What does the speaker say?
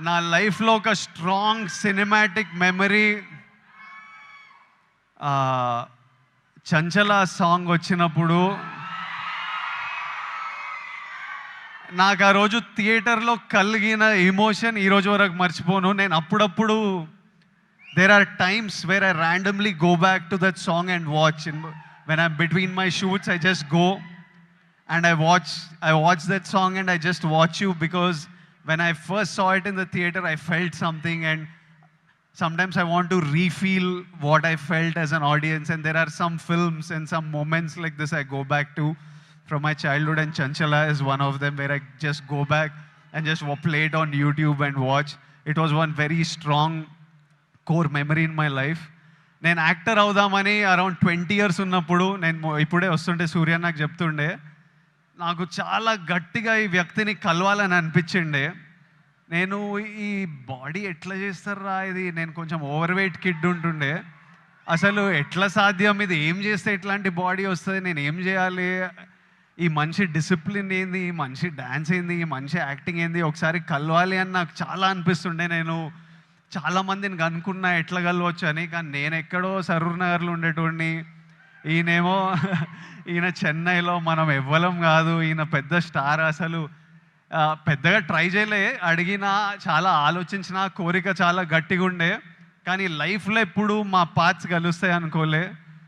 నా లైఫ్లో ఒక స్ట్రాంగ్ సినిమాటిక్ మెమరీ చంచల సాంగ్ వచ్చినప్పుడు నాకు ఆ రోజు థియేటర్లో కలిగిన ఎమోషన్ ఈరోజు వరకు మర్చిపోను. నేను అప్పుడప్పుడు there are times where I randomly go back to that song and watch. When I'm between my shoots I just go and I watch that song and I just watch you, because when I first saw it in the theater I felt something, and sometimes I want to refeel what I felt as an audience. And there are some films and some moments like this I go back to from my childhood, and Chanchala is one of them, where I just go back and just play it on YouTube and watch. It was one very strong core memory in my life. నేను actor అవుదామని around 20 years ఉన్నప్పుడు, నేను ఇప్పుడే వస్తుంటే సూర్య నాకు చెప్తుండే, నాకు చాలా గట్టిగా ఈ వ్యక్తిని కలవాలని అనిపించిండే. నేను ఈ బాడీ ఎట్లా చేస్తారా ఇది, నేను కొంచెం ఓవర్ వెయిట్ కిడ్ ఉంటుండే, అసలు ఎట్లా సాధ్యం, ఇది ఏం చేస్తే ఇట్లాంటి బాడీ వస్తుంది, నేను ఏం చేయాలి, ఈ మనిషి డిసిప్లిన్ ఏంది, ఈ మనిషి డ్యాన్స్ ఏంది, ఈ మనిషి యాక్టింగ్ ఏంది, ఒకసారి కలవాలి అని నాకు చాలా అనిపిస్తుండే. నేను చాలామందిని కనుక్కున్నా ఎట్లా కలవచ్చు అని, కానీ నేను ఎక్కడో సరూర్ నగర్లో ఉండేటోడిని, ఈయన చెన్నైలో, మనం ఎవ్వలం కాదు, ఈయన పెద్ద స్టార్, అసలు పెద్దగా ట్రై చేయలే, అడిగినా చాలా ఆలోచించిన, కోరిక చాలా గట్టిగా ఉండే, కానీ లైఫ్లో ఎప్పుడు మా పాత్స్ కలుస్తాయి అనుకోలే.